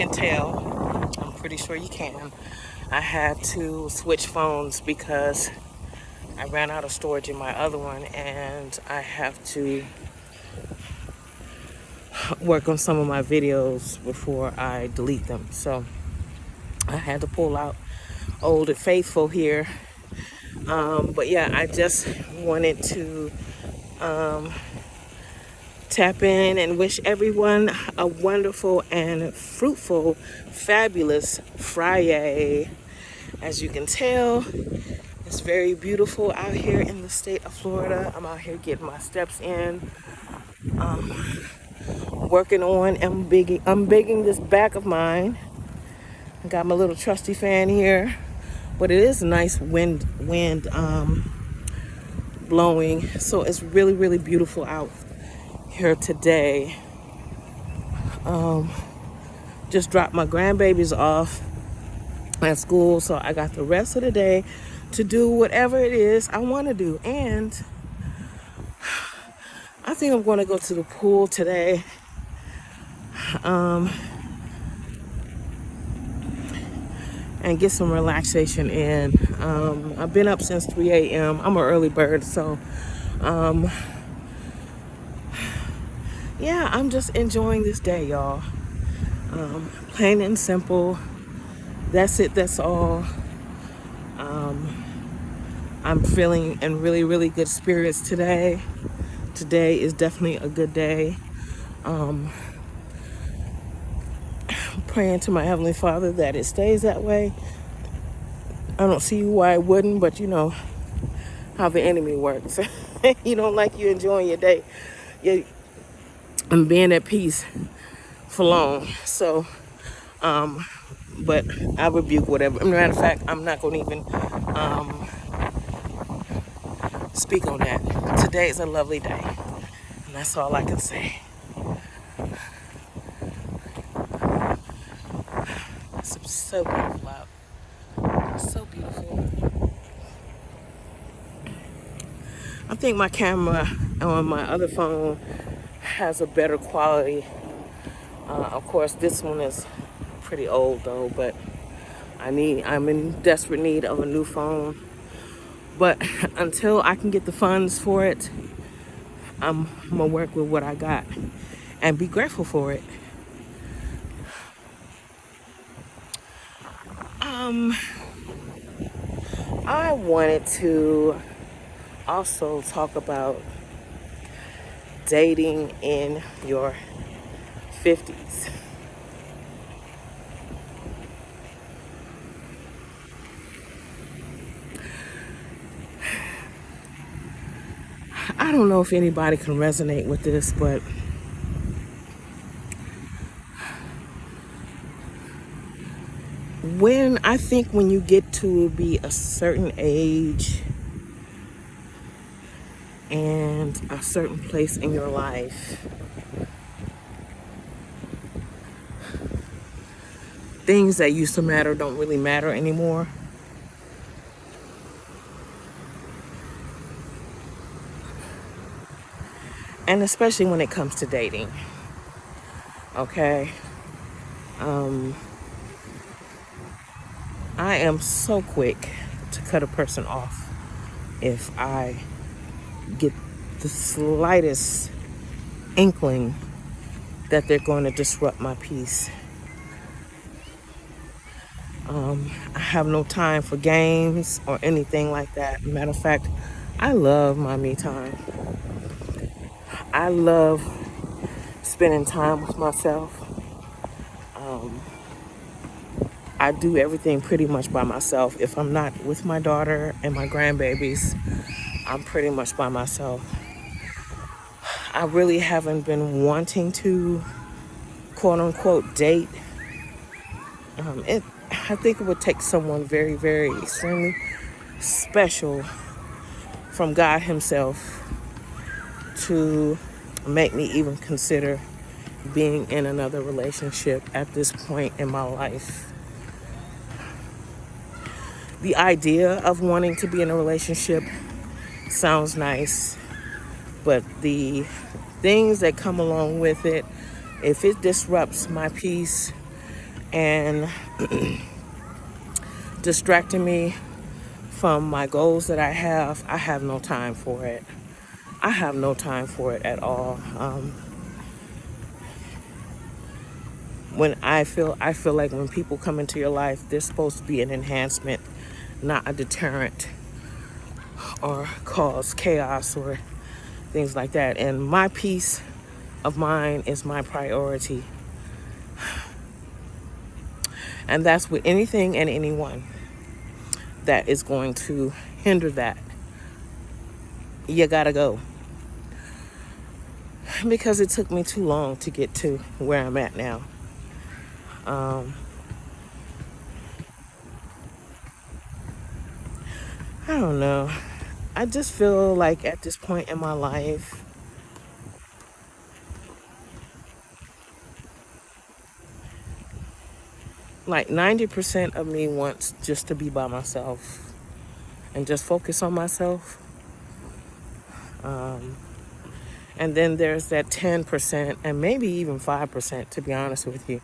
can tell, I'm pretty sure you can, I had to switch phones because I ran out of storage in my other one, and I have to work on some of my videos before I delete them. So I had to pull out Old and Faithful here. But yeah, I just wanted to tap in and wish everyone a wonderful and fruitful, fabulous FriYay. As you can tell, it's very beautiful out here in the state of Florida. I'm out here getting my steps in, working on unbigging this back of mine. I got my little trusty fan here, but it is nice wind blowing, so it's really, really beautiful out here today. Just dropped my grandbabies off at school, so I got the rest of the day to do whatever it is I want to do. And I think I'm going to go to the pool today. And get some relaxation in. I've been up since 3 a.m. I'm an early bird, so yeah, I'm just enjoying this day, y'all. Plain and simple. That's it, that's all. I'm feeling in really, really good spirits today. Today is definitely a good day. Praying to my Heavenly Father that it stays that way. I don't see why it wouldn't, but you know how the enemy works. You don't like you enjoying your day and being at peace for long. So, but I rebuke whatever. As a matter of fact, I'm not going to even speak on that. Today is a lovely day, and that's all I can say. It's so beautiful out. So beautiful. I think my camera on my other phone has a better quality. Of course, this one is pretty old though, but I'm in desperate need of a new phone. But until I can get the funds for it, I'm gonna work with what I got and be grateful for it. I wanted to also talk about dating in your 50s. I don't know if anybody can resonate with this, but when you get to be a certain age and a certain place in your life, things that used to matter don't really matter anymore. And especially when it comes to dating. Okay? I am so quick to cut a person off if I get the slightest inkling that they're going to disrupt my peace. I have no time for games or anything like that. Matter of fact, I love my me time. I love spending time with myself. I do everything pretty much by myself. If I'm not with my daughter and my grandbabies, I'm pretty much by myself. I really haven't been wanting to, quote unquote, date. I think it would take someone very, very extremely special from God Himself to make me even consider being in another relationship at this point in my life. The idea of wanting to be in a relationship sounds nice, but the things that come along with it, if it disrupts my peace and distracting me from my goals that I have no time for it. I have no time for it at all. When I feel like when people come into your life, they're supposed to be an enhancement, not a deterrent or cause chaos or things like that. And my peace of mind is my priority. And that's with anything and anyone that is going to hinder that. You gotta go. Because it took me too long to get to where I'm at now. I don't know. I just feel like at this point in my life, like 90% of me wants just to be by myself and just focus on myself. And then there's that 10% and maybe even 5%, to be honest with you,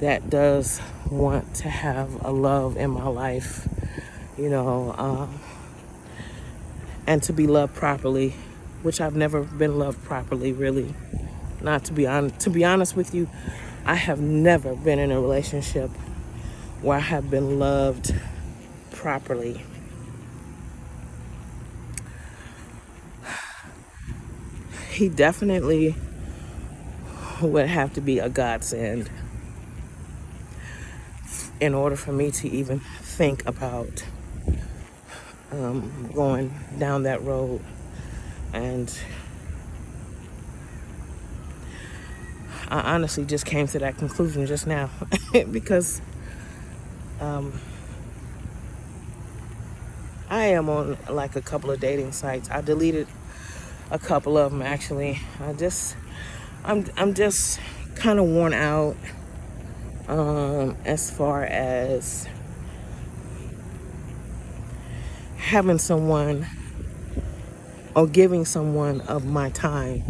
that does want to have a love in my life, you know, and to be loved properly, which I've never been loved properly, really. Not to be honest, with you, I have never been in a relationship where I have been loved properly. He definitely would have to be a godsend in order for me to even think about going down that road. And I honestly just came to that conclusion just now because I am on like a couple of dating sites. I deleted a couple of them actually. I'm just kind of worn out as far as having someone or giving someone of my time.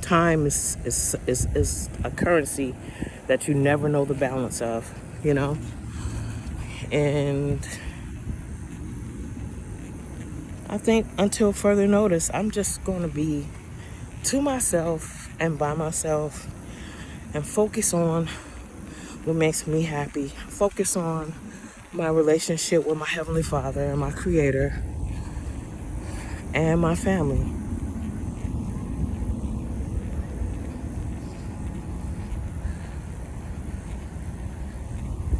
Time is a currency that you never know the balance of, you know? And I think until further notice, I'm just going to be to myself and by myself and focus on what makes me happy. Focus on my relationship with my Heavenly Father and my Creator and my family.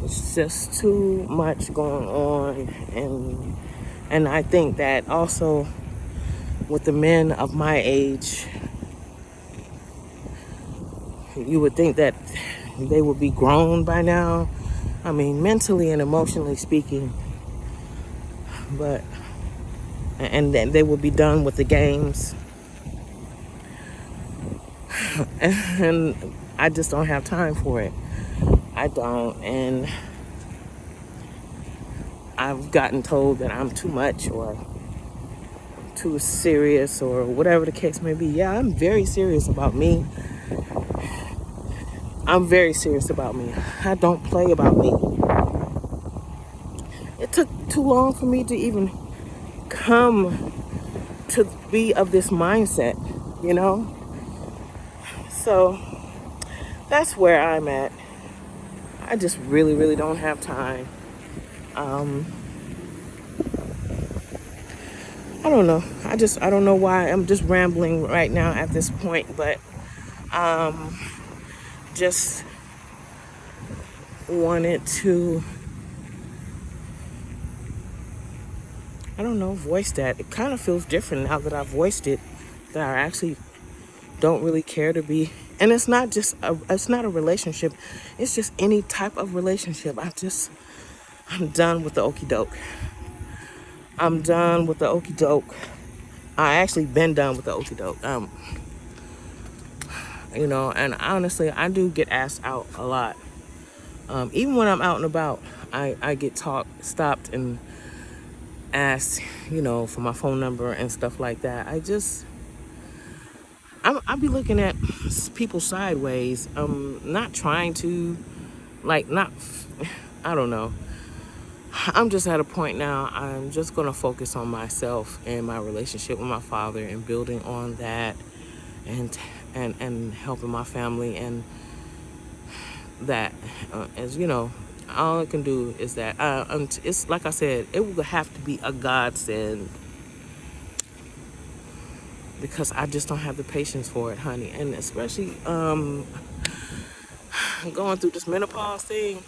It's just too much going on, and I think that also with the men of my age, you would think that they would be grown by now. I mean, mentally and emotionally speaking, but and then they would be done with the games. And I just don't have time for it. I don't, and I've gotten told that I'm too much or too serious or whatever the case may be. Yeah, I'm very serious about me. I'm very serious about me. I don't play about me. It took too long for me to even come to be of this mindset, you know? So that's where I'm at. I just really, really don't have time. I don't know. I don't know why. I'm just rambling right now at this point, but just wanted to, I don't know, voice that. It kind of feels different now that I've voiced it, that I actually don't really care to be. And it's not a relationship. It's just any type of relationship. I'm done with the okie doke. I'm done with the okie doke. I actually been done with the okie doke. You know, and honestly, I do get asked out a lot. Even when I'm out and about, I get stopped and asked, you know, for my phone number and stuff like that. I be looking at people sideways. Not trying to, like, not, I don't know. I'm just at a point now. I'm just gonna focus on myself and my relationship with my father and building on that, and and helping my family, and that, as you know, all I can do is that. It's like I said, it will have to be a godsend because I just don't have the patience for it, honey, and especially going through this menopause thing.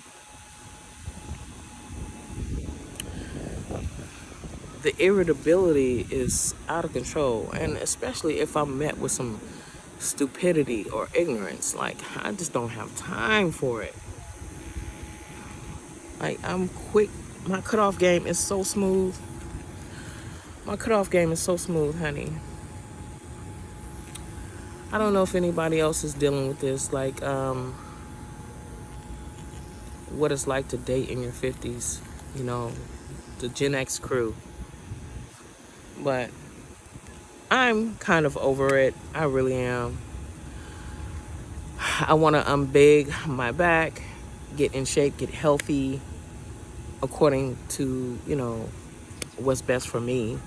The irritability is out of control, and especially if I'm met with some stupidity or ignorance, like I just don't have time for it. Like, I'm quick. My cutoff game is so smooth. My cutoff game is so smooth, honey. I don't know if anybody else is dealing with this, like what it's like to date in your 50s, you know, the Gen X crew. But I'm kind of over it. I really am. I want to unbig my back, get in shape, get healthy according to, what's best for me.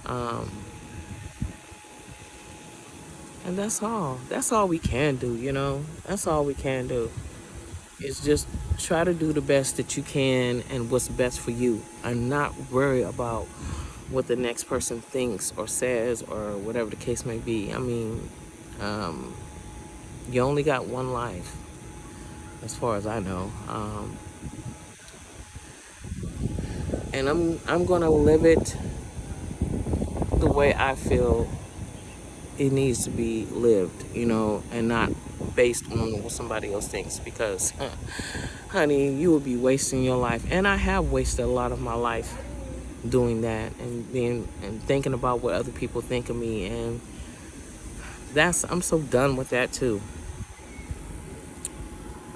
Um, and that's all. That's all we can do, That's all we can do. Is just try to do the best that you can and what's best for you, and not worry about what the next person thinks or says or whatever the case may be. I mean, you only got one life, as far as I know, and I'm gonna live it the way I feel it needs to be lived, and not based on what somebody else thinks. Because, honey, you would be wasting your life, and I have wasted a lot of my life doing that and thinking about what other people think of me, and I'm so done with that too.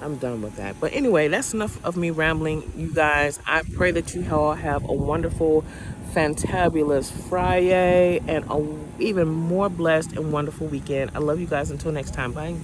I'm done with that. But anyway, that's enough of me rambling, you guys. I pray that you all have a wonderful, fantabulous Friday and a even more blessed and wonderful weekend. I love you guys. Until next time. Bye.